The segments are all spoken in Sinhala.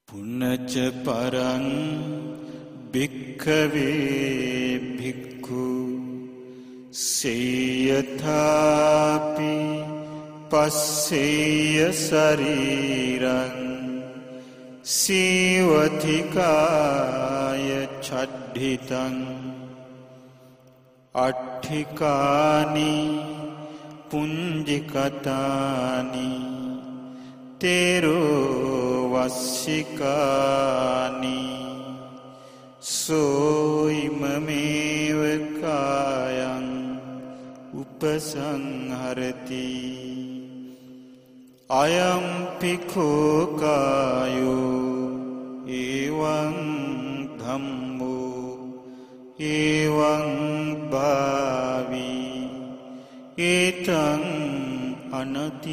පුනච පරං භික්ඛවේ භික්ඛු සේයථාපි පස්සේය ශරීරං සීවතිකාය චඩ්ඨිතං අට්ඨිකානි පුඤ්ජිකතානි තේරෝ වස්සිකානි සෝයිමමේව කායං උපසංහරති අයම් පිඛෝ කායෝ එවං ධම්මෝ එවං භාවි ඒතං අනතීතෝති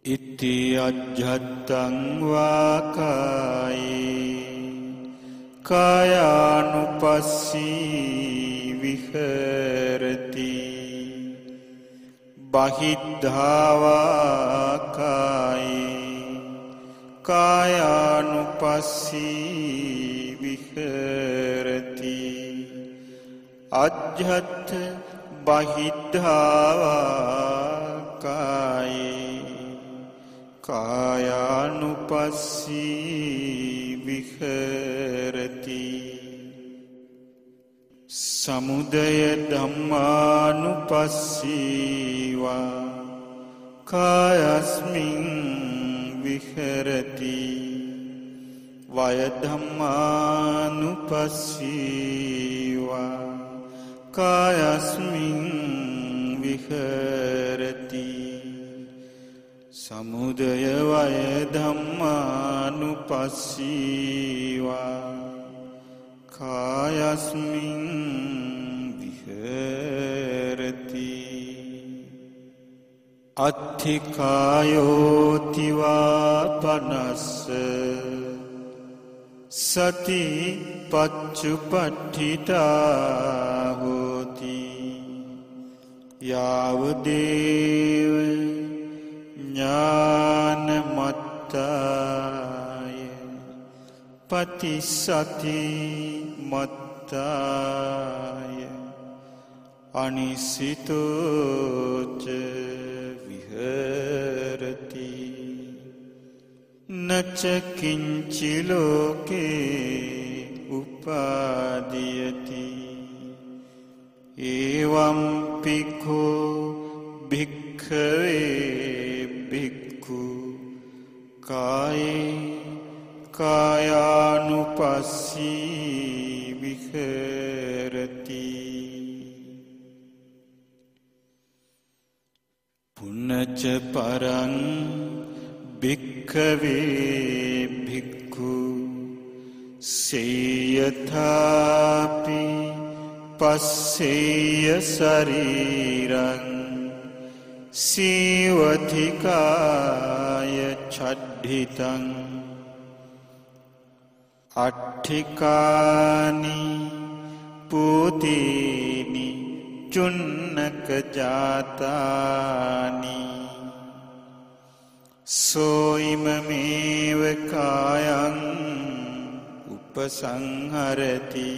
ඉති අජ්ජත්තං වාකායේ කායානුපස්සී විහෙරති බහිද්ධාවාකායේ කායානුපස්සී විහෙරති අජ්ජත් බහිද්ධාවාකායේ කායානුපස්සී විහෙරති සමුදය ධම්මානුපස්සීවා කායස්මින් විහෙරති වය ධම්මානුපස්සීවා කායස්මින් විහෙරති සමුදය වය ධම්මානුපස්සීවා කායස්මින් විහෙරති අත්ථිකායෝතිවා පනස්ස සති පච්චුපට්ඨිතා හෝති යාවදේව ඥානමත්තාය පතිසති මත්තාය අනිසිතෝච විහෙරති නච කිංචි ලෝකේ උපාදීයති එවං පිඛෝ භික්ඛවේ භික්ඛු කායේ කායානුපස්සී විහෙරති පුනච පරං භික්ඛවේ භික්ඛු සේයථාපි පස්සේය ශරීරං සීවතිකාය චඩ්ඨිතං අට්ඨිකානි පූතීනි චුන්නක ජාතානි සෝයිමමේව කායං උපසංහරති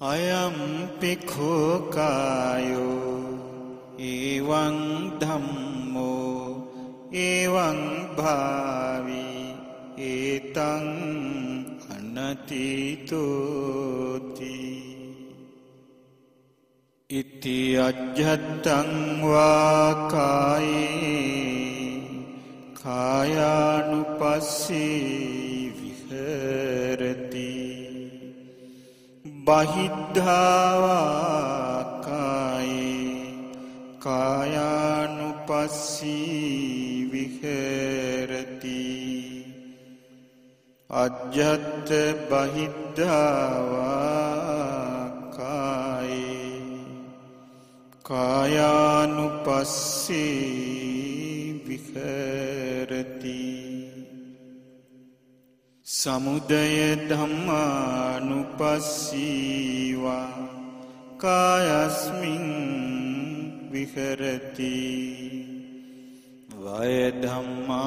අයම් පිඛෝ කායෝ එවං ධම්මෝ එවං භාවි ඒතං අනතීතෝති ඉති අජ්ජත්තං වාකායේ කායානුපස්සී විහෙරති බහිද්ධාවාකායේ කායානුපස්සී විහෙරති අජ්ජත් බහිද්ධාවාකායේ කායානුපස්සී විහෙරති සමුදය ධම්මානුපස්සීවා කායස්මින් විහෙරති වය ධම්මානුපස්සීවා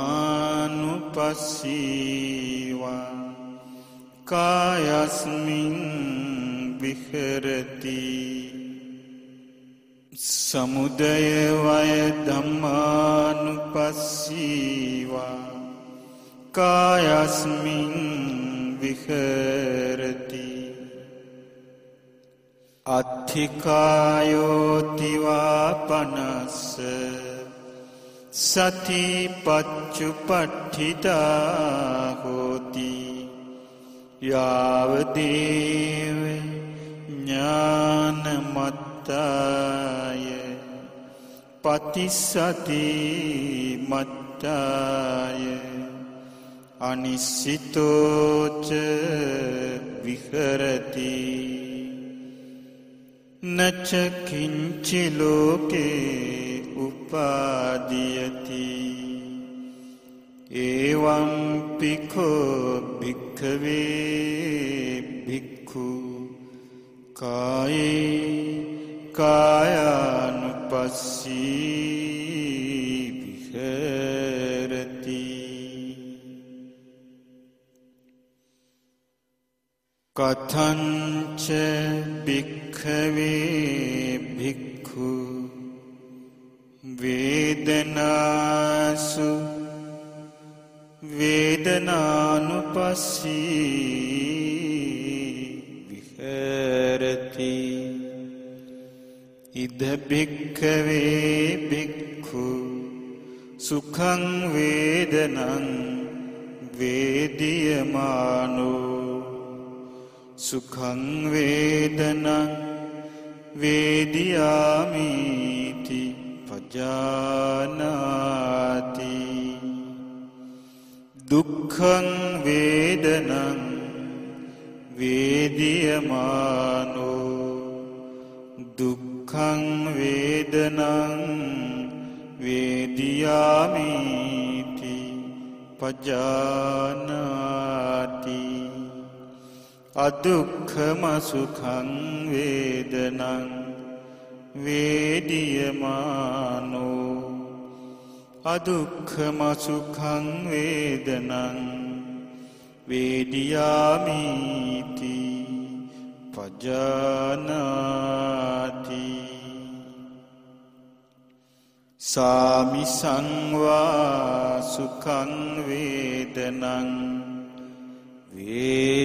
කායස්මින් විහෙරති සමුදය වය ධම්මානුපස්සීවා කායස්මින් විහෙරති අත්ථිකායෝතිවා පනස්ස සති පච්චුපට්ඨිතා හෝති යාවදේව ඥානමත්තාය පතිස්සති මත්තාය අනිස්සිතෝච විහෙරති නච කිංචි ලෝකේ උපාදීයති එවං පිඛෝ භික්ඛවේ භික්ඛු කායේ කායානුපස්සී විහෙරති කතංච භික්ඛවේ භික්ඛු වේදනාසු වේදනානුපස්සී විහෙරති ඉද භික්ඛවේ භික්ඛු සුඛං වේදනං වේදියමානෝ සුඛං වේදනං වේදියාමිති පජානාති දුක්ඛං වේදනං වේදියමානෝ දුක්ඛං වේදනං වේදියාමිති පජානාති අදුක්ඛම සුඛං වේදනං වේදියමානෝ අදුක්ඛම සුඛං වේදනං වේදියාමිති පජානාති සාමිසංවා සුඛං වේදනං වේදියමානෝ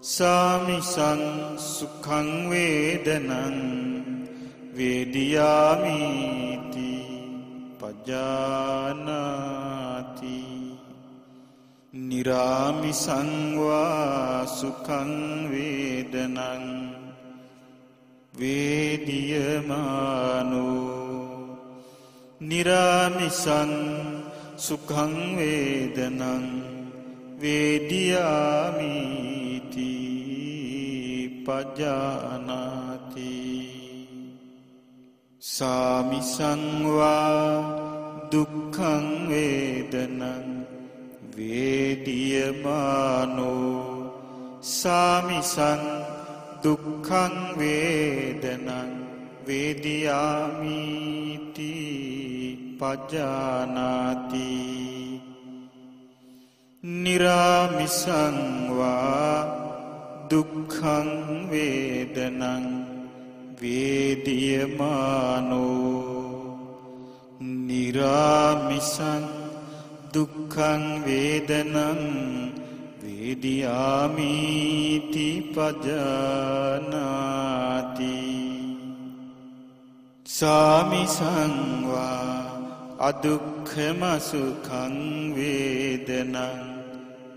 සාමිසං සුඛං වේදනං වේදියාමිති පජානාති නිරාමිසං වා සුඛං වේදනං වේදියමානෝ නිරාමිසං සුඛං වේදනං වේදියාමිති පජානාති සාමිසං වා දුක්ඛං වේදනං වේදියමානෝ සාමිසං දුක්ඛං වේදනං වේදියාමිති පජානාති නිරාමිසං වා දුක්ඛං වේදනං වේදියමානෝ නිරාමිසං දුක්ඛං වේදනං වේදියාමිති පජානාති සාමිසං වා අදුක්ඛම සුඛං වේදනං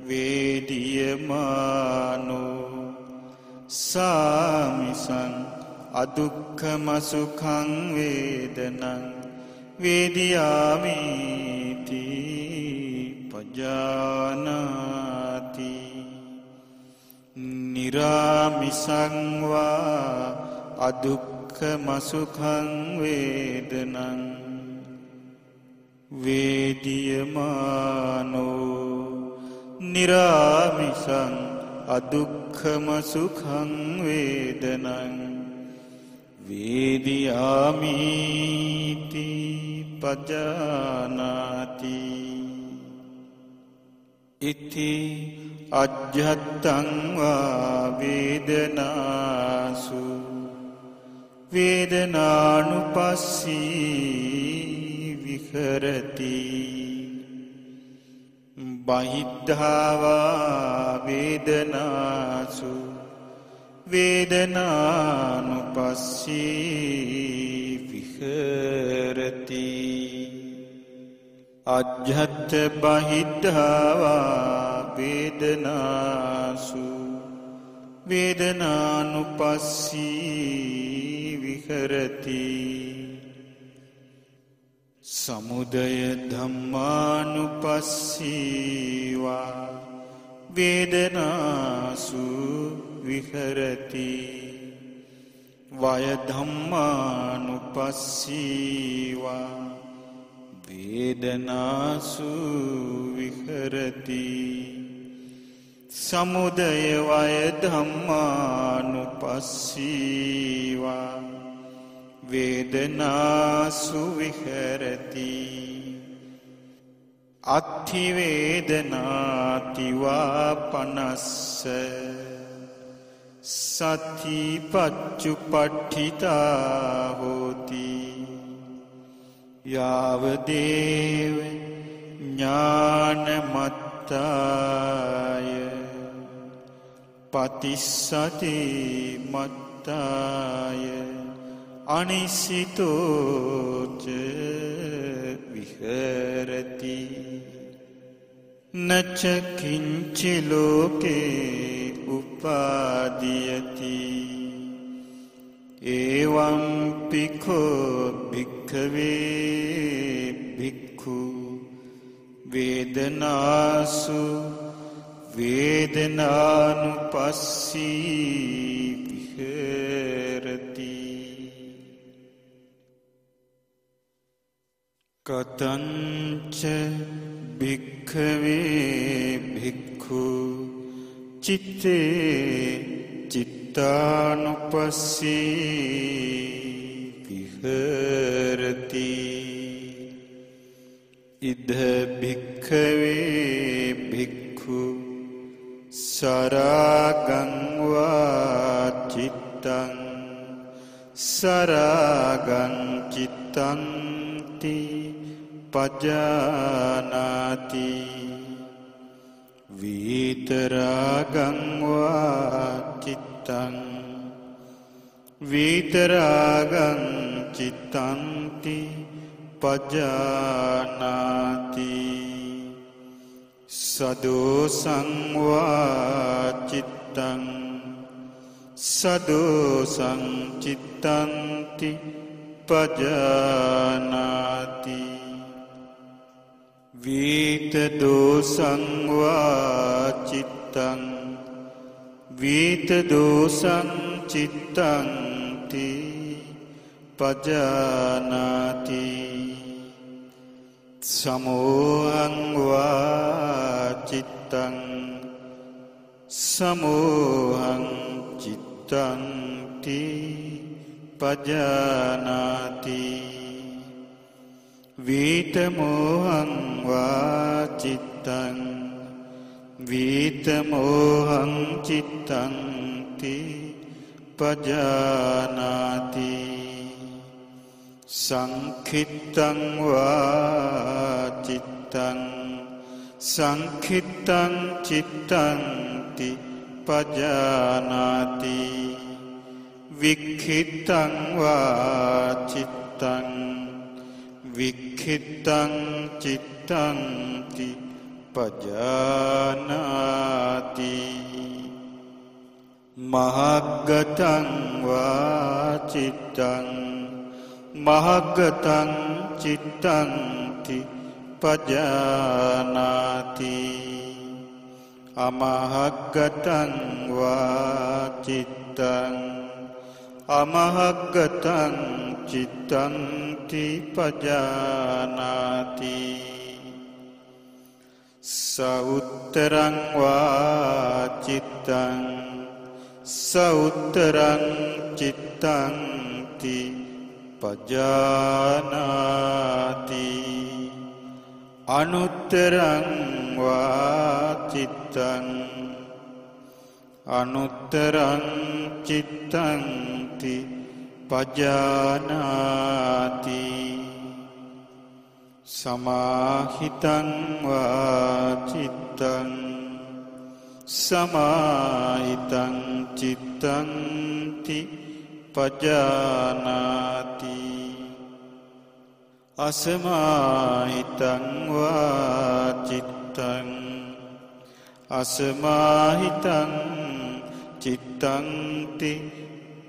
වේදියමානෝ සාමිසං අදුක්ඛම සුඛං වේදනං වේදියාමිති පජානාති නිරාමිසං වා අදුක්ඛම සුඛං වේදනං වේදියමානෝ නිරාමිසං අදුක්ඛම සුඛං වේදනං වේදියාමි පජානාති ඉති අජ්ජත්තං වා වේදනාසු වේදනානුපස්සී විහෙරති බහිද්ධා වේදනාසු වේදනානුපස්සී විහෙරති අජ්ජත් බහිද්ධා වේදනාසු වේදනානුපස්සී විහෙරති සමුදය ධම්මානුපස්සීවා වේදනාසු විහෙරති වය ධම්මානුපස්සීවා වේදනාසු විහෙරති සමුදය වය ධම්මානුපස්සීවා වේදනාසු විහෙරති අත්ථි වේදනාතිවා පනස්ස සති පච්චුපට්ඨිතා හෝති යාව දේව ඥානමත්තාය පතිස්සති මත්තාය අනිසිතෝච විහෙරති නච කිංචි ලෝකේ උපාදීයති එවං පිඛෝ භික්ඛවේ භික්ඛු වේදනාසු වේදනානුපස්සී විහෙරති කතංච භික්ඛවේ භික්ඛු චිත්තේ චිත්තානුපස්සී විහෙරති ඉද භික්ඛවේ භික්ඛු සරාගං වා චිත්තං සරාගං චිත්තං ති පජානාති විතරාගං වා චිත්තං විතරාගං චිත්තං ති පජානාති සදෝසං වා චිත්තං සදෝසං චිත්තං ති පජානාති වීත දෝසං වා චිත්තං වීත දෝසං චිත්තං ති පජානාති සමෝහං වා චිත්තං සමෝහං චිත්තං ති පජානාති වීතමෝහං වා චිත්තං වීතමෝහං චිත්තං ති පජානාති සංඛිත්තං වා චිත්තං සංඛිත්තං චිත්තං ති පජානාති වික්ඛිත්තං වා චිත්තං වික්ඛිත්තං චිත්තං ති පජානාති මහග්ගතං වා චිත්තං මහග්ගතං චිත්තං ති පජානාති අමහග්ගතං වා චිත්තං අමහග්ගතං චිත්තං ති පජානාති සඋත්තරං වා චිත්තං සඋත්තරං චිත්තං ති පජානාති අනුත්තරං වා චිත්තං අනුත්තරං චිත්තං ති පජානාති සමාහිතං වා චිත්තං සමාහිතං චිත්තං ති පජානාති අසමාහිතං වා චිත්තං අසමාහිතං චිත්තං ති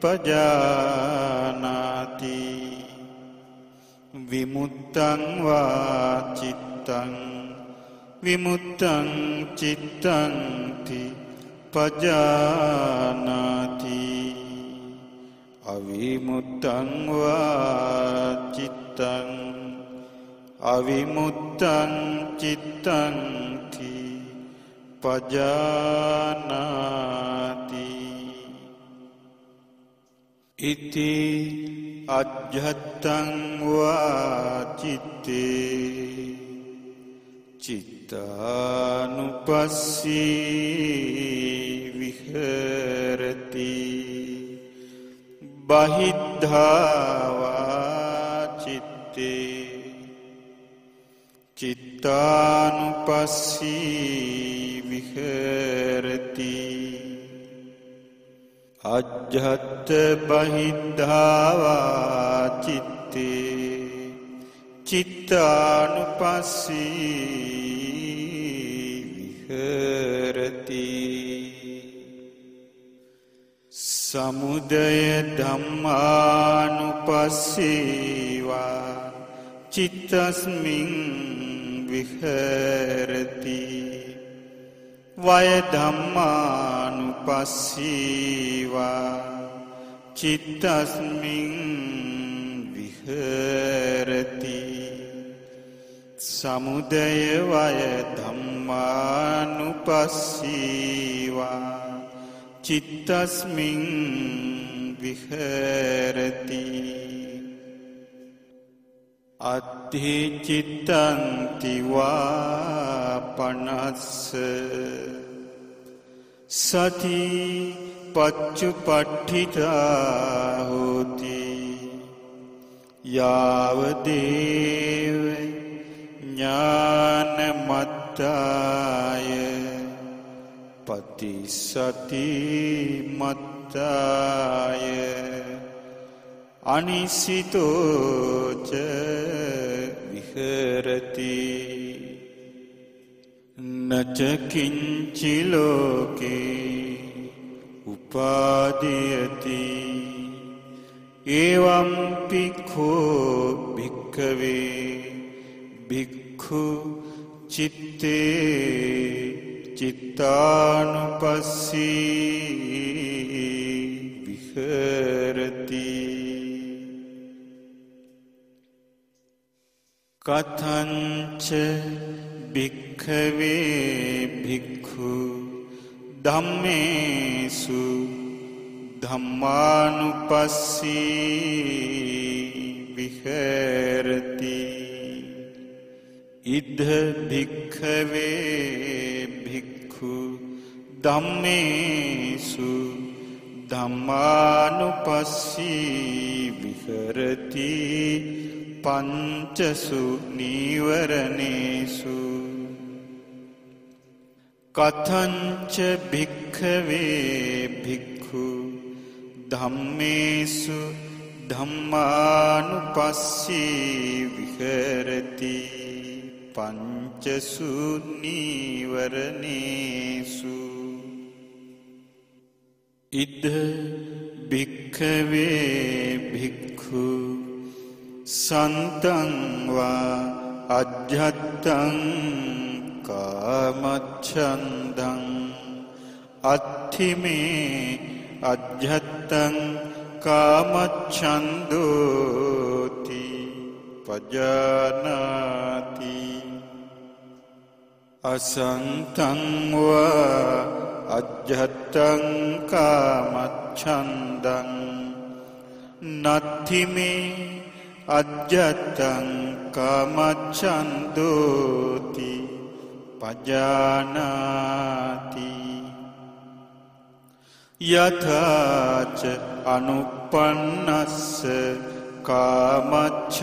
පජානාති විමුත්තං වා චිත්තං විමුත්තං චිත්තං ති පජානාති අවිමුත්තං වා චිත්තං අවිමුත්තං චිත්තං ති පජානාති ඉති අජ්ජත්තං වා චිත්තේ චිත්තානුපස්සී විහෙරති බහිද්ධා චිත්තේ චිත්තානුපස්සී විහෙරති අජ්ජත් බහිද්ධා චිත්තේ චිත්තානුපස්සී විහෙරති සමුදය ධම්මානුපස්සීවා චිත්තස්මින් විහෙරති වය ධම්මානුපස්සීවා චිත්තස්මින් විහෙරති සමුදය වය ධම්මානුපස්සීවා චිත්තස්මින් විහෙරති අත්ථි චිත්තන්ති වා පනස්ස සති පච්චුපට්ඨිතා හෝති යාවදේව ඥානමත්තාය පතිසති මත්තාය අනිසිතෝච විහෙරති නච කිංචි ලෝකේ උපාදීයති එවං පික්ඛෝ භික්ඛවේ භික්ඛු චිත්තේ චිත්තානුපස්සී විහෙරති කතංච භික්ඛවේ භික්ඛු ධම්මේසු ධම්මානුපස්සී විහෙරති ඉද්ධ භික්ඛවේ භික්ඛු ධම්මේසු ධම්මානුපස්සී විහෙරති පංචසු නීවරණේසු කතංච භික්ඛවේ භික්ඛු ධම්මේසු ධම්මානුපස්සී විහෙරති පංචසු නීවරණේසු ඉද භික්ඛවේ භික්ඛු සන්තං වා අජ්ජත්තං කාමච්ඡන්දං අත්ථිමේ අජ්ජත්තං කාමච්ඡන්දෝති පජානාති අසන්තං වා අජ්ජත්තං කාමච්ඡන්දං නත්ථිමේ අජ්ජත්තං කාමච්ඡන්தோති පජානාති යථාච අනුප්පන්නස්ස කාමච්ඡන්දස්ස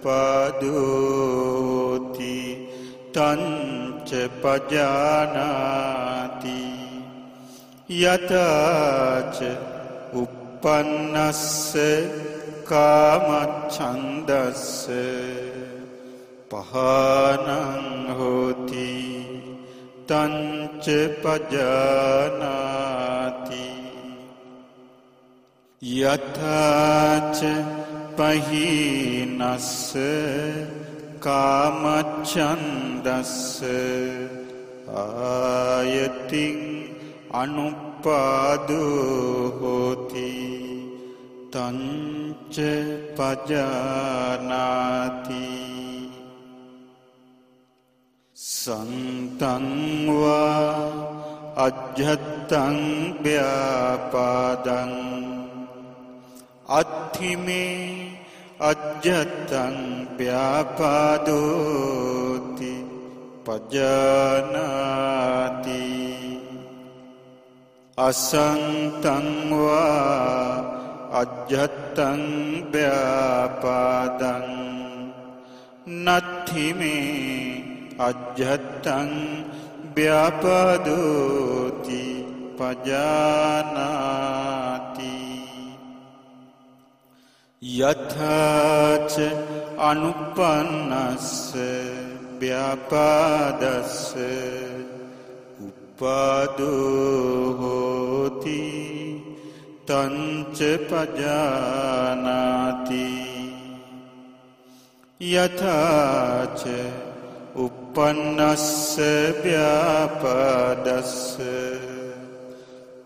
උපාදෝති තංච පජානාති යථාච uppannස්ස කාමච්ඡන්දස්ස පහනං හෝති තංච පජානාති යථාච පහීනස්ස කාමච්ඡන්දස්ස ආයතින් අනුපාදෝ හෝති තංච පජානාති සන්තං වා අජ්ජත්තං ව්‍යාපාදං අත්ථිමේ අජ්ජත්තං ව්‍යාපාදෝති පජානාති අසන්තං වා අජ්ජත්තං ව්‍යාපාදං නත්ථිමේ අජ්ජත්තං ව්‍යාපාදෝති පජානාති යථාච අනුපන්නස්ස ව්‍යාපාදස්ස උපාදෝ හෝති තංච පජානාති යථාච uppannස්ස ව්‍යාපාදස්ස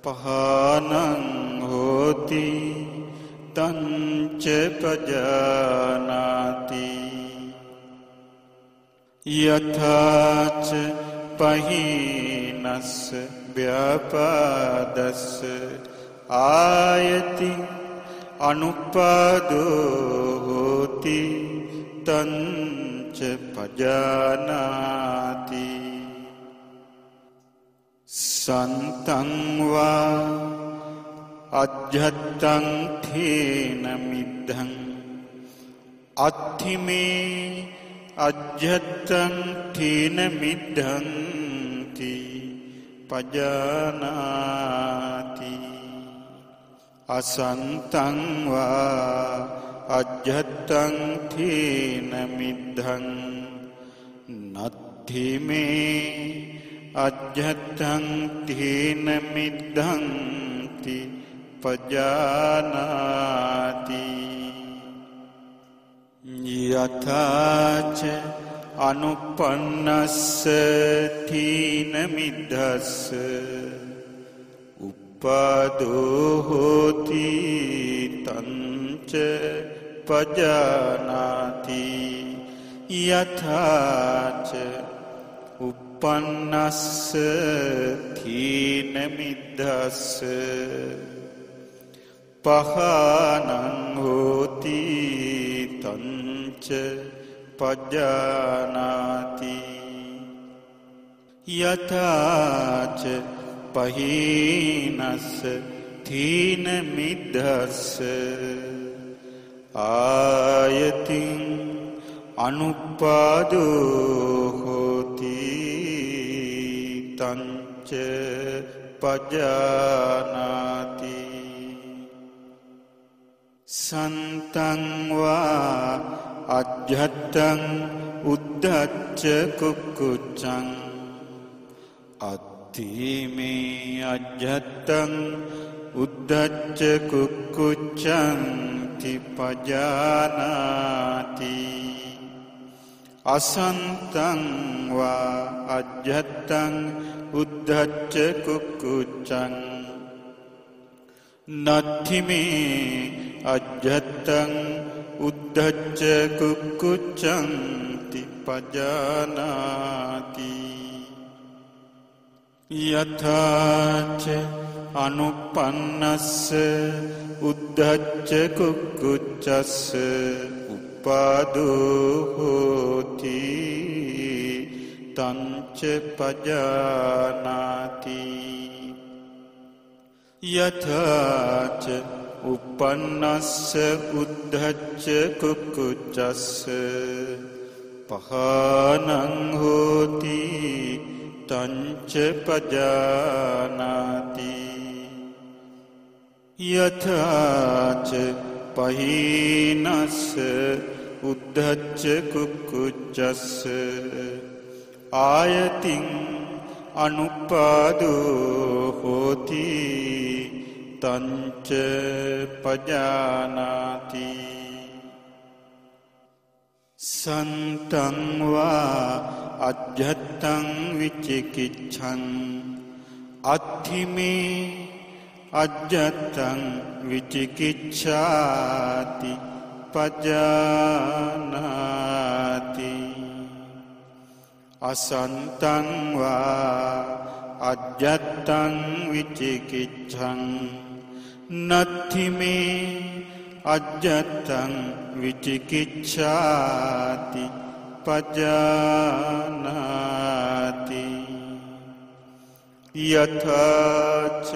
පහනං හෝති තංච පජානාති යථාච පහීනස්ස ව්‍යාපාදස්ස ආයති අනුපාදෝ හෝති තංච පජානාති සන්තං වා අජ්ජත්තං තේන මිද්ධං අත්ථිමේ අජ්ජත්තං තේන මිද්ධං ති පජානාති අසන්තං වා අජ්ජත්තං තේන මිද්ධං නත්ථිමේ අජ්ජත්තං තේන මිද්ධං ති පජානාති යථාච අනුපන්නස්ස තීන මිද්ධස්ස උපාදෝ හෝති තංච පජානාති යථාච uppannස්ස තීන මිද්ධස්ස පහනං හෝති තංච පජානාති යථාච පහීනස්ස තීන මිද්ධස්ස ආයතින් අනුපාදෝ හෝති තංච පජානාති සන්තං වා අජ්ජත්තං උද්ධච්ච කුක්කුච්චං අත්ථිමේ අජ්ජත්තං උද්ධච්ච කුක්කුච්චං ති පජානාති අසන්තං වා අජ්ජත්තං උද්ධච්ච කුක්කුච්චං නත්ථිමේ අජ්ජත්තං උද්ධච්ච කුක්කුච්චං ති පජානාති යථාච අනුපන්නස්ස උද්ධච්ච කුක්කුච්චස්ස උපාදෝ හෝති තංච පජානාති යථාච uppannassa uddhacca kukuccassa pahanang hoti tanca pajanati yathaca pahinassa uddhacca kukuccassa ayatin anuppado hoti තංච පජානාති සන්තං වා අජ්ජත්තං විචිකිච්ඡං අත්ථිමේ අජ්ජත්තං විචිකිච්ඡාති පජානාති අසන්තං වා අජ්ජත්තං විචිකිච්ඡං නත්ථිමේ අජ්ජත්තං විචිකිච්ඡාති පජානාති යථාච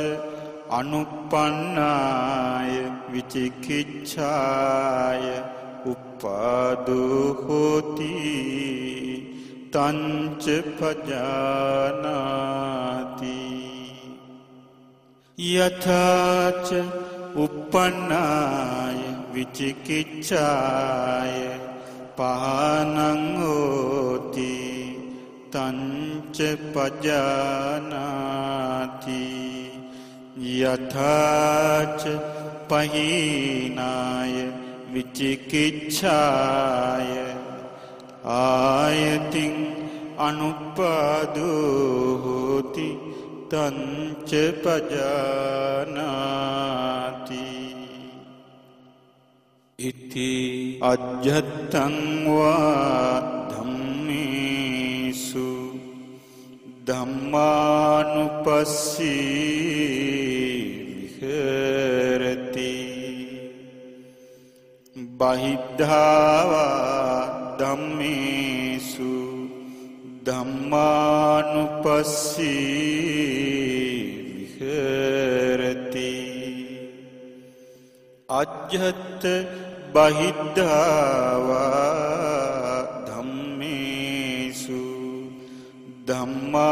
අනුප්පන්නාය විචිකිච්ඡාය උපාදෝ හෝති තංච පජානාති යථාච uppannāය විචිකිච්ඡාය පහනං හෝති තංච පජානාති යථාච පහීනාය විචිකිච්ඡාය ආයතින් අනුපාදෝ හෝති තංච පජානාති ඉති අජ්ජත්තං වා ධම්මේසු ධම්මානුපස්සී විහෙරති බහිද්ධා ධම්මේසු ධම්මානුපස්සී විහෙරති අජ්ජත් බහිද්ධා ධම්මේසු ධම්මානුපස්සී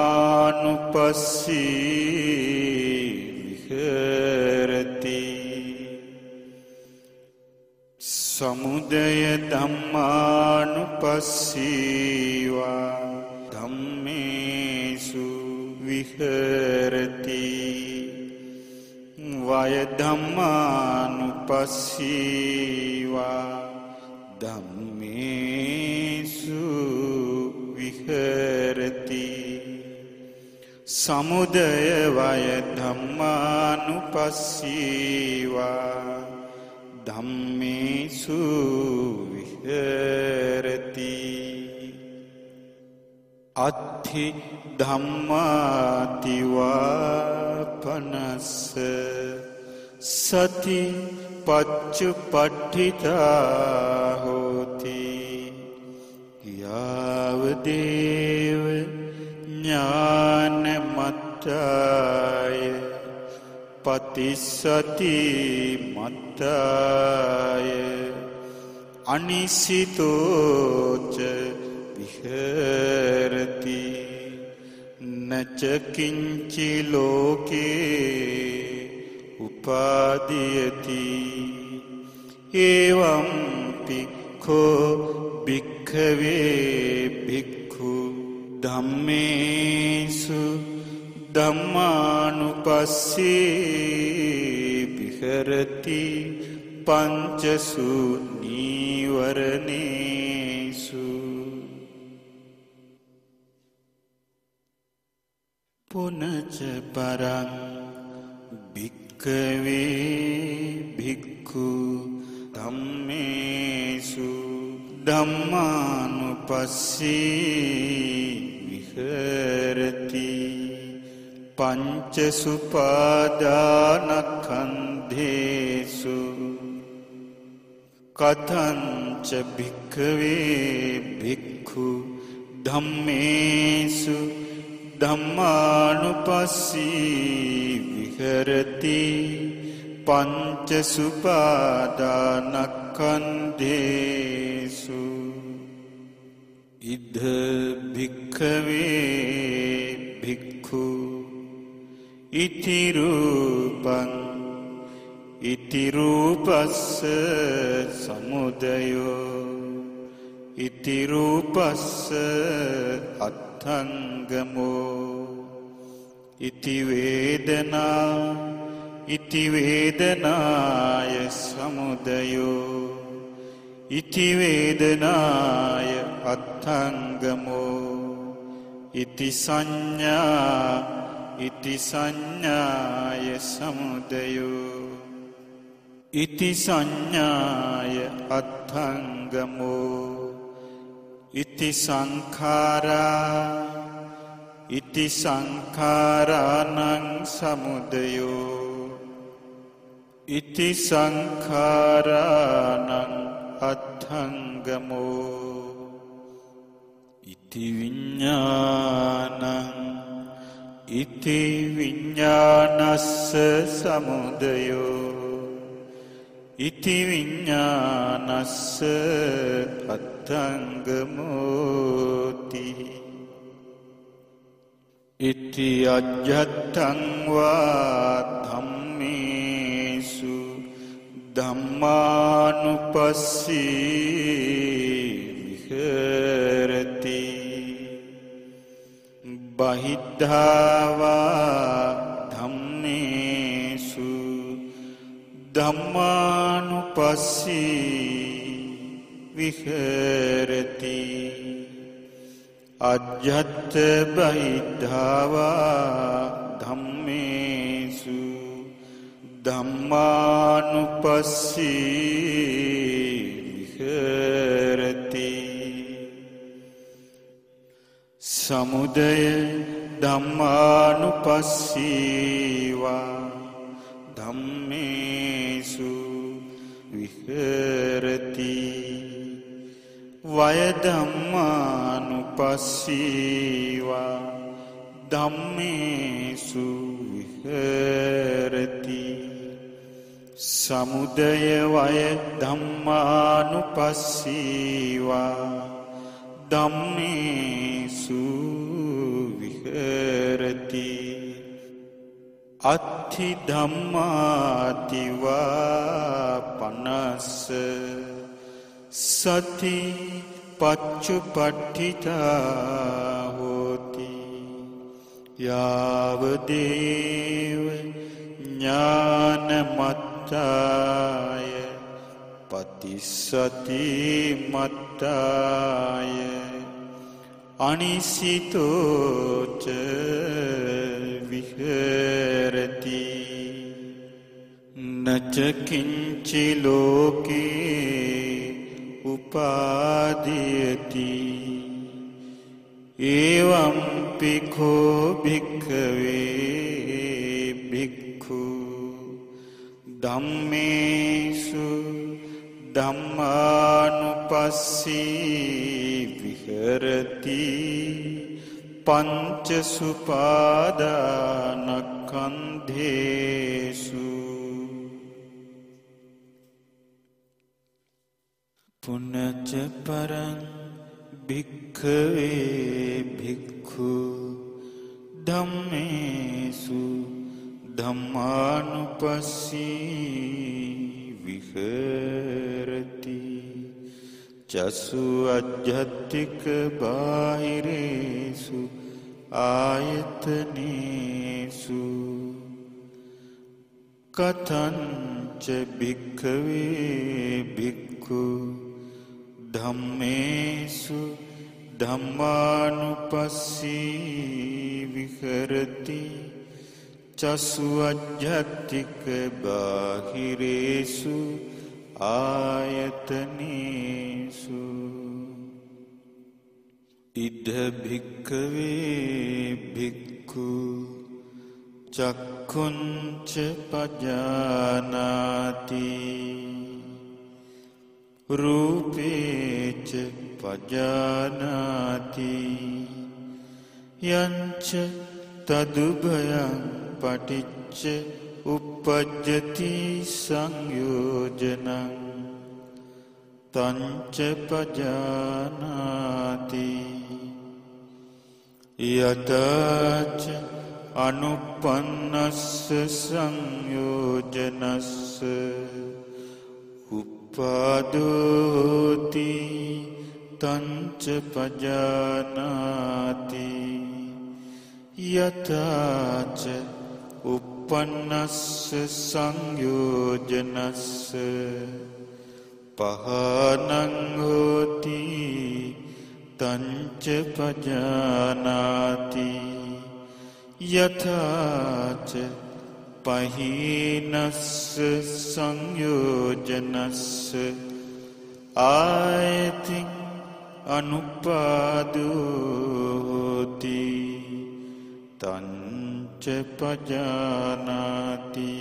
විහෙරති සමුදය ධම්මානුපස්සීවා ධම්මේසු විහෙරති වය ධම්මානුපස්සීවා ධම්මේසු විහෙරති සමුදය වය ධම්මානුපස්සීවා ධම්මේසු විහෙරති අත්ථි ධම්මාතිවාපනස්ස සති පච්චුපට්ඨිතා හෝති යාවදේව ඥානමත්තාය පතිස්සති මත්තාය අනිසිතෝච විහෙරති නච කිංචි ලෝකේ උපාදීයති එවංපි කෝ භික්ඛවේ භික්ඛු ධම්මේසු ධම්මානුපස්සී විහෙරති පංචසු නීවරණේසු පුනච පරං භික්ඛවේ භික්ඛු ධම්මේසු ධම්මානුපස්සී විහෙරති පංචසුපාදානස්කන්ධේසු කතංච භික්ඛවේ භික්ඛු ධම්මේසු ධම්මානුපස්සී විහෙරති පංච සුපාදානස්කන්ධේසු ඉද භික්ඛවේ භික්ඛු ඉති රූපං ඉති රූපස්ස සමුදයෝ ඉති රූපස්ස අත්ථංගමෝ ඉති වේදනා ඉති වේදනාය සමුදයෝ ඉති වේදනාය අත්ථංගමෝ ඉති සංඥා ඉති සංඥාය සමුදයෝ ඉති සංඥාය අත්ථංගමෝ ඉති සංඛාරා ඉති සංඛාරානං සමුදයෝ ඉති සංඛාරානං අත්ථංගමෝ ඉති විඤ්ඤාණං ඉති විඤ්ඤාණස්ස සමුදයෝ ඉති විඤ්ඤාණස්ස අත්ථංගමෝති ඉති අජ්ජත්තං වා ධම්මේසු ධම්මානුපස්සී විහෙරති බහිද්ධාවා ධම්මේසු ධම්මානුපස්සී විහෙරති අජ්ජත් බහිද්ධාවා ධම්මේසු ධම්මානුපස්සී විහෙරති සමුදය ධම්මානුපස්සීවා ධම්මේසු විහෙරති වය ධම්මානුපස්සීවා ධම්මේසු විහෙරති සමුදය වය ධම්මානුපස්සීවා ධම්මේසු විහෙරති අත්ථි ධම්මාතිවා පනස්ස සති පච්චුපට්ඨිතා හෝති යාවදේව ඥානමත්තාය පතිස්සති මත්තාය අනිසිතෝච විහෙරති නචකින්චි ලෝකේ උපාදීයති එවං පිඛෝ භික්ඛවේ භික්ඛු ධම්මේසු ධම්මානුපස්සී විහෙරති පංච සුපාදානස්කන්ධේසු පුනච්ච පරං භික්ඛවේ භික්ඛු ධම්මේසු ධම්මානුපස්සී විහෙරති චසු අජ්ජත්තික බාහිරේසු ආයතනේසු කතංච භික්ඛවේ භික්ඛු ධම්මේසු ධම්මානුපස්සී විහෙරති චසු අජ්ජත්තික බාහිරේසු ආයතනේසු ඉද භික්ඛවේ භික්ඛු චක්ඛුංච පජානාති රූපේච පජානාති යංච තදුභයං පටිච්ච uppajjati සංයෝජනං තංච පජානාති යතච අනුපන්නස්ස සංයෝජනස්ස උපාදෝති තංච පජානාති යතච uppannස්ස සංයෝජනස්ස පහනං හෝති තංච පජානාති යථාච පහීනස්ස සංයෝජනස්ස ආයතින් අනුපාදෝති තංච පජානාති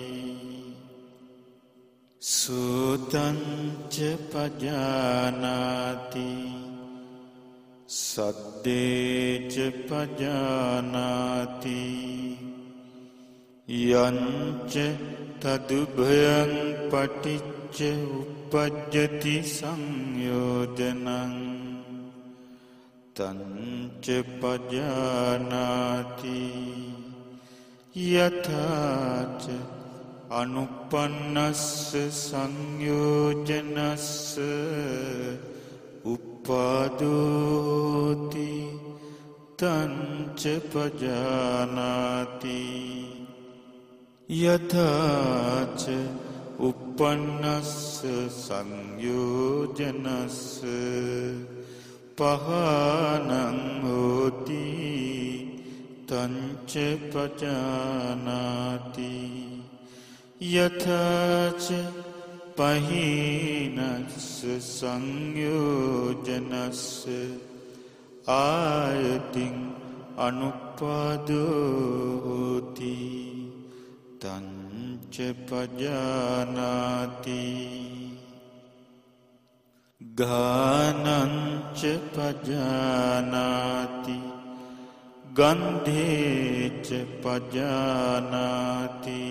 සෝතංච පජානාති සද්දේච පජානාති යංච තදුභයං පටිච්ච uppajjati සංයෝජනං තංච පජානාති යථාච අනුපන්නස්ස සංයෝජනස්ස උපාදෝති තංච පජානාති යථාච uppannස්ස සංයෝජනස්ස පහනං හෝති තංච පජානාති යථාච පහීනස්ස සංයෝජනස්ස ආයතින් අනුපාදෝති තංච පජානාති ගානංච පජානාති ගන්ධේච පජානාති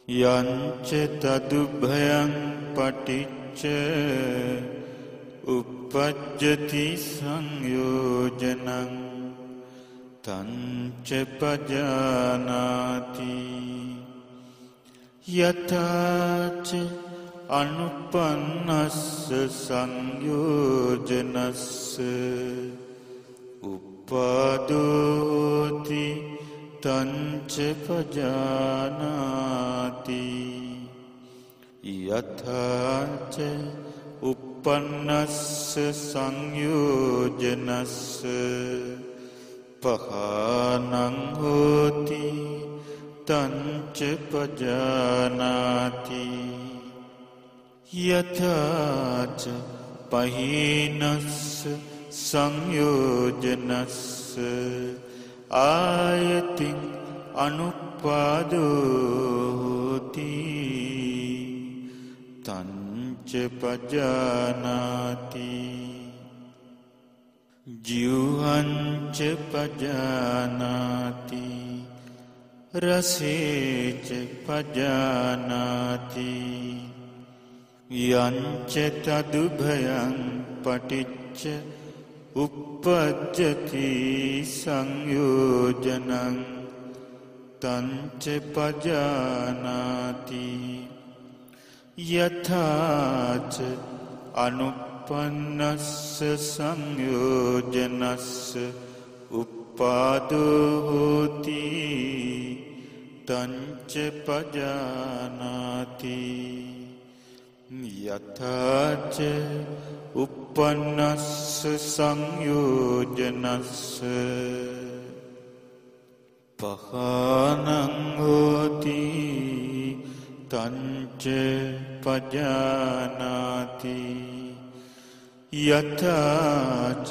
යංච තදුභයං පටිච්ච uppajjati සංයෝජනං තංච පජානාති යථාච අනුපන්නස්ස සංයෝජනස්ස උපාදෝති තංච පජානාති යථාච uppannස්ස සංයෝජනස්ස පහනං හෝති තංච පජානාති යථාච පහීනස්ස සංයෝජනස්ස ආයතින් අනුපාදෝති තංච පජානාති ජීවංච පජානාති රසේච පජානාති යංච තදුභයං පටිච්ච uppajjati සංයෝජනං තංච පජානාති යථාච අනුපන්නස්ස සංයෝජනස්ස උපාදෝති තංච පජානාති යථාච uppannස්ස සංයෝජනස්ස පහනං හෝති තංච පජානාති යථාච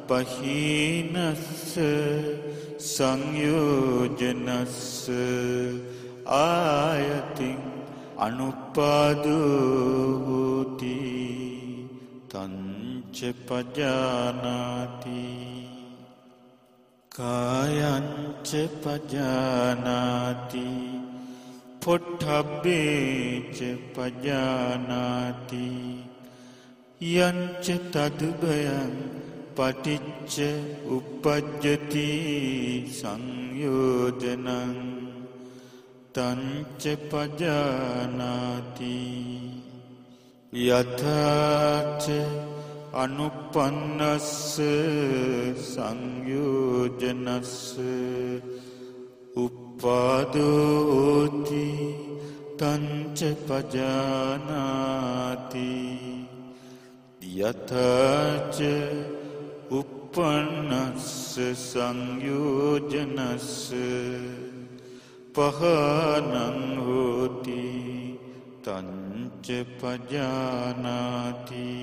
පහීනස්ස සංයෝජනස්ස ආයතින් අනුපාදෝති च पजानाति कायं च पजानाति पोट्ठब्बे च पजानाति यं च तद्भयं पटिच्च uppajjati संयोजनं तं च पजानाति यथा च अनुपन्नस्य संयोजनस्य उपादोति तं च पजानाति यथा च uppannassa संयोजनस्य पहानं होति तं च पजानाति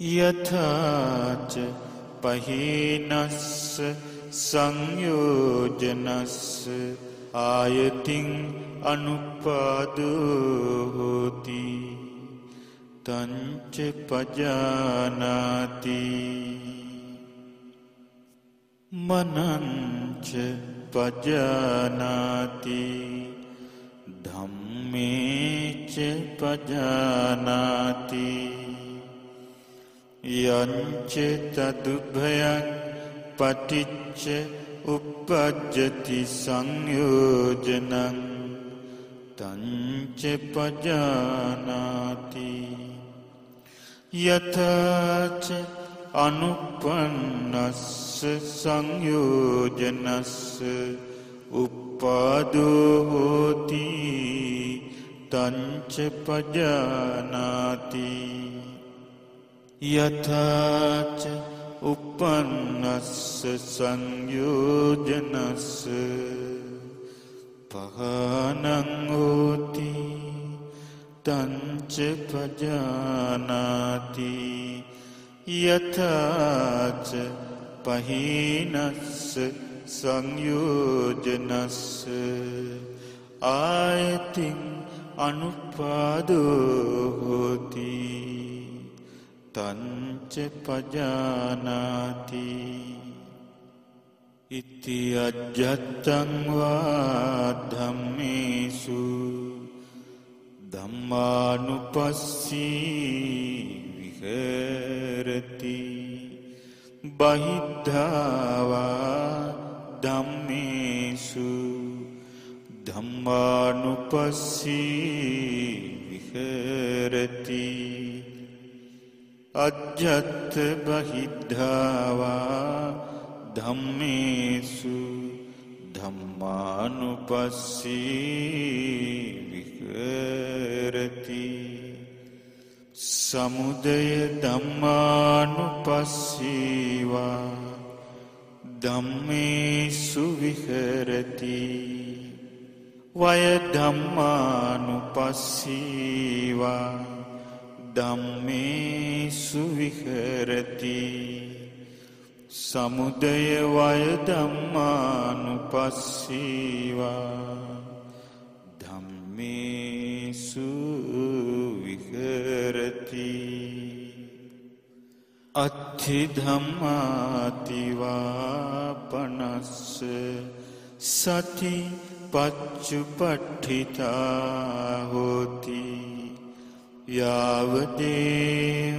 यथा च पहीनस्य संयोजनस्य आयतिं अनुपादो होति तं च पजानाति मनं च पजानाति धम्मे च पजानाति यं च तदुभयं पटिच्च uppajjati संयोजनं तं च पजानाति यथा च अनुपन्नस्य संयोजनस्य उपादो होति तं च पजानाति यथा च uppannassa संयोजनस्य पहानं होति तं च पजानाति यथा च पहीनस्य संयोजनस्य आयतिं अनुपादो होति तं च पजानाति इति अज्जतं वा धम्मेषु धम्मानुपस्सी विहरति बहिद्धा वा धम्मेषु धम्मानुपस्सी विहरति अज्जत् बहिद्धा वा धम्मेषु धम्मानुपस्सी विहरति समुदय धम्मानुपस्सी वा धम्मेषु विहरति वय धम्मानुपस्सी वा धम्मेषु विहरति समुदय वय धम्मानुपस्सी वा धम्मेषु विहरति अत्थि धम्माति वा पनस्य सति पच्चुपट्ठिता होति यावदेव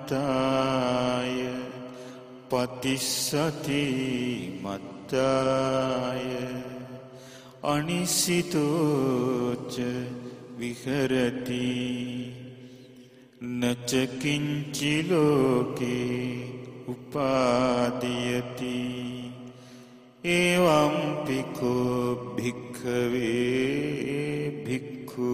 ज्ञानमत्ताय पतिस्सति मत्ताय अनिसितो च विहरति न च किञ्चि लोके उपादीयते एवं पिको भिक्खवे भिक्खु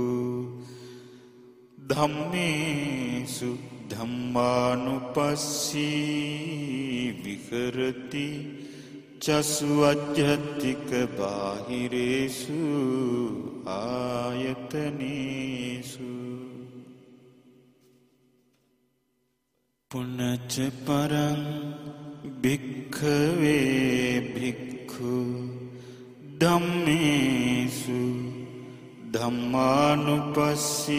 धम्मेषु धम्मानुपस्सी विहरति चसु अज्जत्तिक बाहिरेषु आयतनेषु पुनश्च परं भिक्खवे भिक्खु धम्मेषु ධම්මානුපස්සී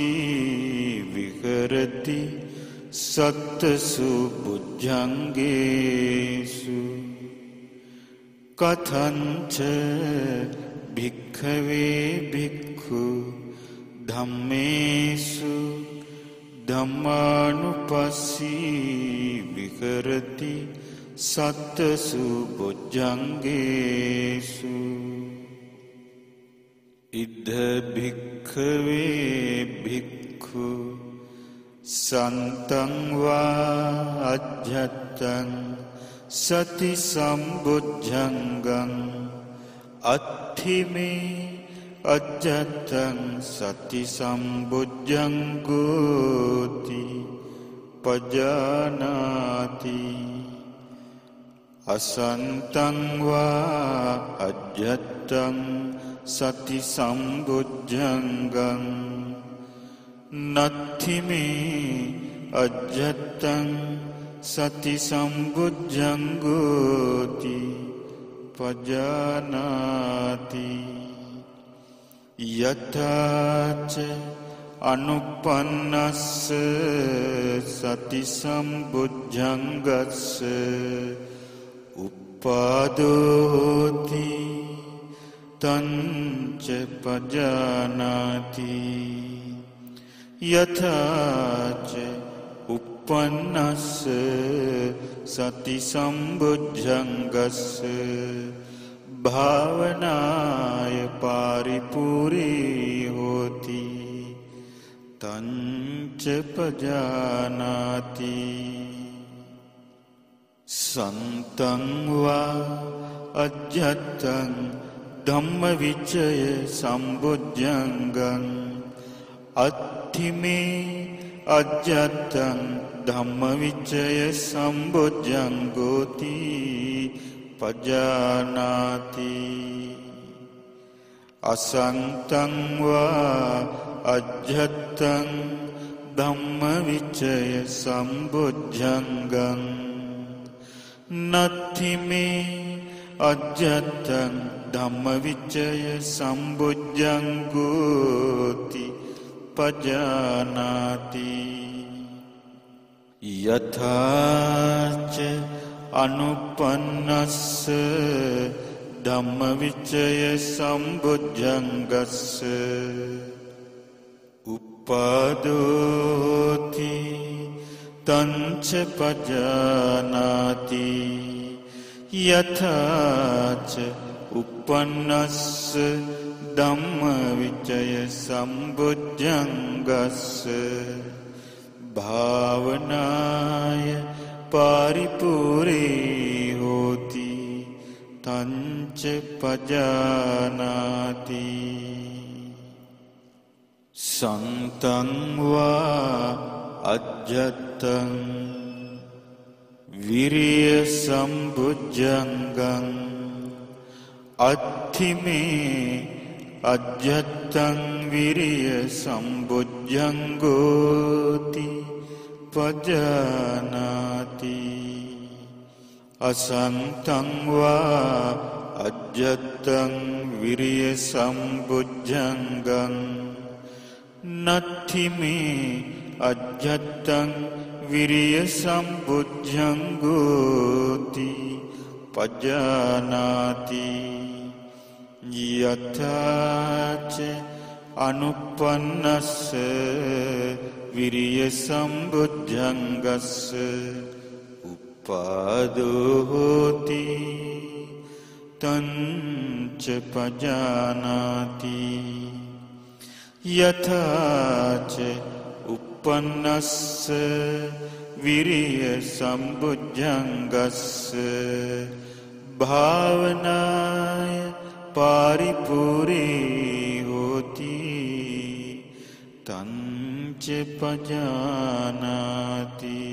විහෙරති සත්තසු බුද්ධංගේසු කතංච භික්ඛවේ භික්ඛු ධම්මේසු ධම්මානුපස්සී විහෙරති සත්තසු බුද්ධංගේසු ඉද්ධ භික්ඛවේ භික්ඛු සන්තං වා අජ්ජත්තං සති සම්බුද්ධංගං අත්ථිමේ අජ්ජත්තං සති සම්බුද්ධංගෝති පජානාති අසන්තං වා අජ්ජත්තං සති සම්බුද්ධංගං නත්ථිමේ අජ්ජත්තං සති සම්බුද්ධංගෝති පජානාති යථාච අනුපන්නස්ස සති සම්බුද්ධංගස්ස උපාදෝති තංච පජානාති යථාච uppannස්ස සති සම්බුද්ධංගස්ස භාවනාය පාරිපූර්ණී හෝති තංච පජානාති සන්තං වා අජ්ජත්තං ධම්මවිචය සම්බුද්ධංගං අත්ථිමේ අජ්ජත්තං ධම්මවිචය සම්බුද්ධංගෝති පජානාති අසන්තං වා අජ්ජත්තං ධම්මවිචය සම්බුද්ධංගං නත්ථිමේ අජ්ජත්තං ධම්මවිචය සම්බුද්ධංගෝති පජානාති යථාච අනුපන්නස්ස ධම්මවිචය සම්බුද්ධංගස්ස උපාදෝති තංච පජානාති යථාච uppannස්ස ධම්මවිචය සම්බුද්ධංගස්ස භාවනාය පාරිපූර්ණී හෝති තංච පජානාති සන්තං වා අජ්ජත්තං විරිය සම්බුද්ධංගං අත්ථිමේ අජ්ජත්තං විරිය සම්බුද්ධංගෝති පජානාති අසන්තං වා අජ්ජත්තං විරිය සම්බුද්ධංගං නත්ථිමේ අජ්ජත්තං විරිය සම්බුද්ධංගෝති පජානාති යථාච අනුපන්නස්ස විරිය සම්බුද්ධංගස්ස උපාදෝති තංච පජානාති යථාච uppannස්ස විරිය සම්බුද්ධංගස්ස භාවනාය පාරිපූර්ණී හෝති තංච පජානාති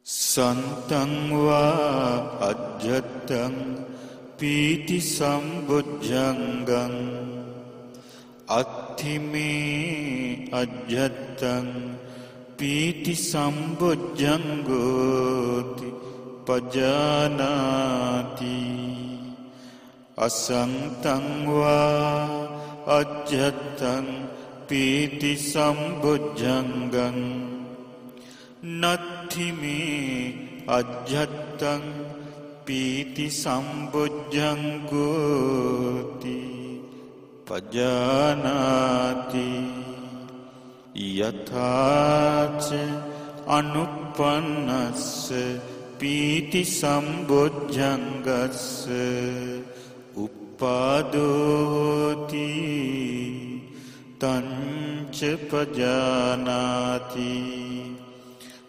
සන්තං වා අජ්ජත්තං පීති සම්බුද්ධංගං අත්ථිමේ අජ්ජත්තං පීති සම්බුද්ධංගෝති පජානාති අසන්තං වා අජ්ජත්තං පීති සම්බුද්ධංගං නත්ථි මේ අජ්ජත්තං පීති සම්බුද්ධංගෝති පජානාති යථාච අනුප්පන්නස්ස පීති සම්බුද්ධංගස්ස උප්පාදෝති තංච පජානාති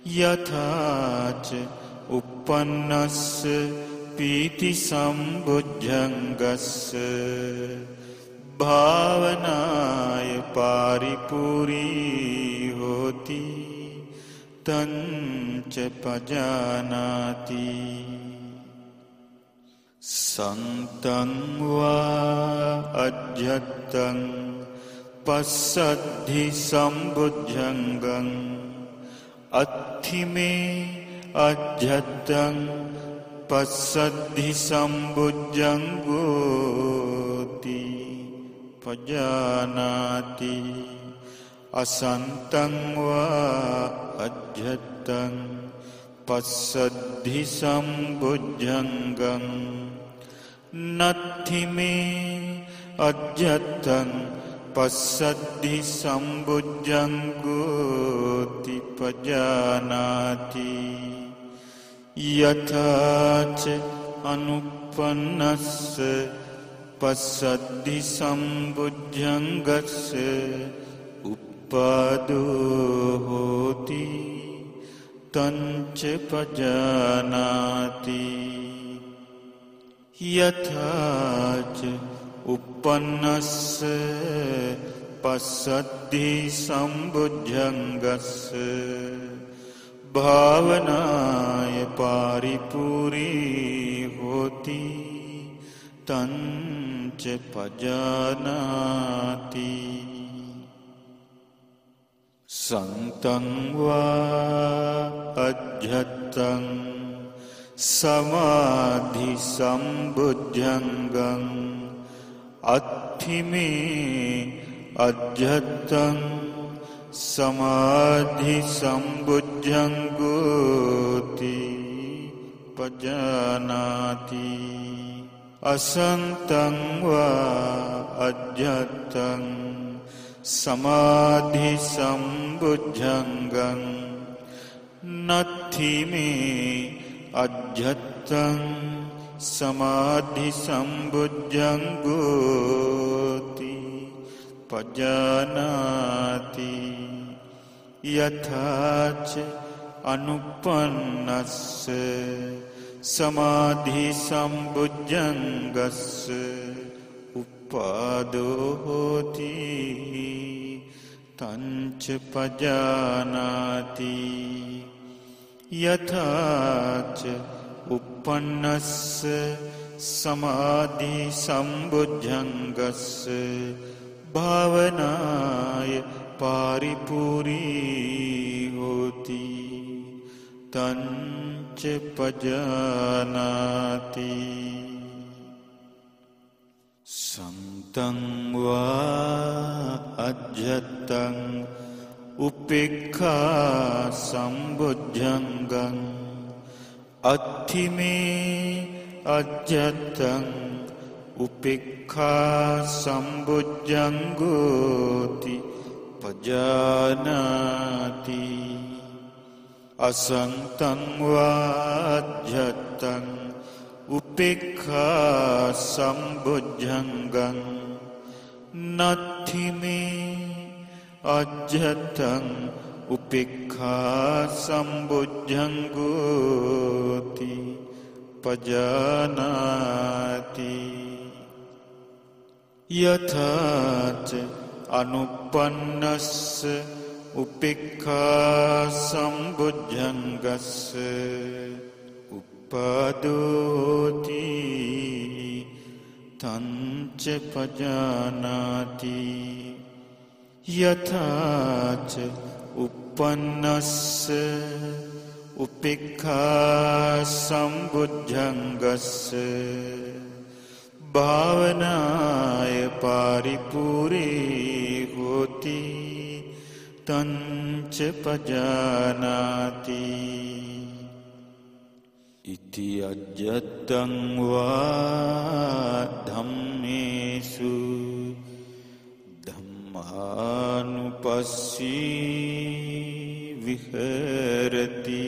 යථාච uppannස්ස පීති සම්බුද්ධංගස්ස භාවනාය පාරිපූර්ණී හෝති තංච පජානාති සන්තං වා අජ්ජත්තං පස්සද්ධි සම්බුද්ධංගං අත්ථිමේ අජ්ජත්තං පස්සද්ධි සම්බුද්ධංගෝති පජානාති අසන්තං වා අජ්ජත්තං පස්සද්ධි සම්බුද්ධංගං නත්ථි මේ අජ්ජත්තං පස්සද්ධි සම්බුද්ධංගෝති පජානාති යථාච අනුප්පන්නස්ස පස්සද්ධි සම්බුද්ධංගස්ස උප්පාදෝ හෝති තංච පජානාති යථාච uppannස්ස පස්සද්ධි සම්බුද්ධංගස්ස භාවනාය පාරිපූර්ණී හෝති තංච පජානාති සන්තං වා අජ්ජත්තං සමාධි සම්බුද්ධංගං අත්ථිමේ අජ්ජත්තං සමාධි සම්බුද්ධංගෝති පජානාති අසන්තං වා අජ්ජත්තං සමාධි සම්බුද්ධංගං නත්ථි මේ අජ්ජත්තං සමාධි සම්බුද්ධංගෝති පජානාති යථාච අනුප්පන්නස්ස සමාධි සම්බුද්ධංගස්ස උප්පාදෝ හෝති තංච පජානාති යථාච uppannස්ස සමාධි සම්බුද්ධංගස්ස භාවනාය පාරිපූර්ණී හෝති තංච පජානාති සන්තං වා අජ්ජත්තං උපේක්ඛා සම්බුද්ධංගං අත්ථිමේ අජ්ජත්තං උපේක්ඛා සම්බුද්ධංගෝති පජානාති අසන්තං වාජ්ජත්තං උපේක්ඛා සම්බුද්ධංගං නත්ථි මේ අජ්ජත්තං උපේක්ඛා සම්බුද්ධංගෝති පජානාති යථාච අනුප්පන්නස්ස උපේක්ඛා සම්බුද්ධංගස්ස උප්පාදෝති තංච පජානාති යථාච uppannස්ස උපේක්ඛා සම්බුද්ධංගස්ස භාවනාය පරිපූර්ණේ හෝති තංච පජානාති ඉති අජ්ජත්තං වා ධම්මේසු ධම්මානුපස්සී විහෙරති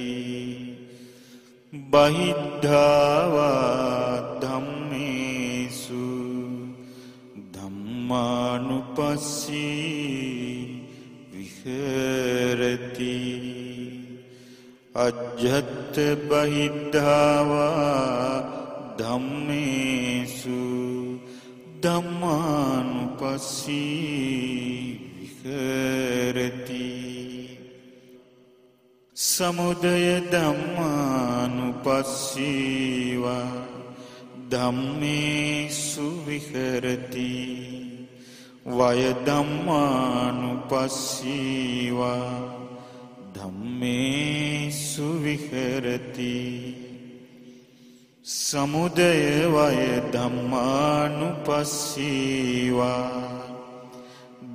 බහිද්ධා වා ධම්මේසු ධම්මානුපස්සී විහෙරති අජ්ජත් බහිද්ධා වා ධම්මේසු ධම්මානුපස්සී විහෙරති සමුදය ධම්මානුපස්සීවා ධම්මේසු විහෙරති වය ධම්මානුපස්සීවා ධම්මේසු විහෙරති සමුදය වය ධම්මානුපස්සීවා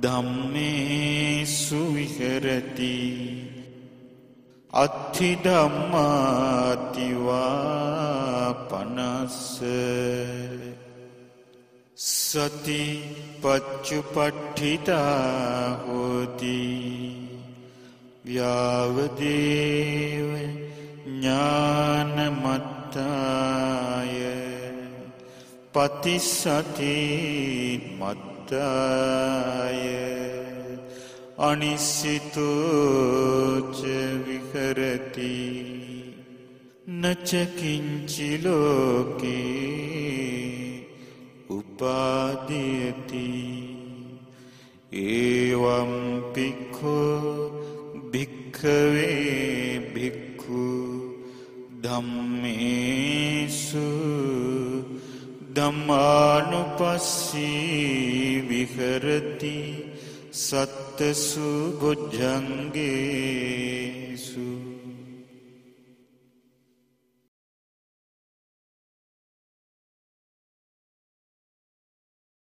ධම්මේසු විහෙරති අත්ථි ධම්මාතිවා පනස්ස සති පච්චුපට්ඨිතා හෝති ව්‍යාවදේව ඥානමත්තාය පතිස්සති මත්තාය අනිස්සිතෝච විහෙරති නච කිංචි ලෝකේ උපාදීයති එවං භික්ඛෝ භික්ඛවේ භික්ඛු ධම්මේසු ධම්මානුපස්සී විහෙරති සත්තසු බුද්ධංගේසු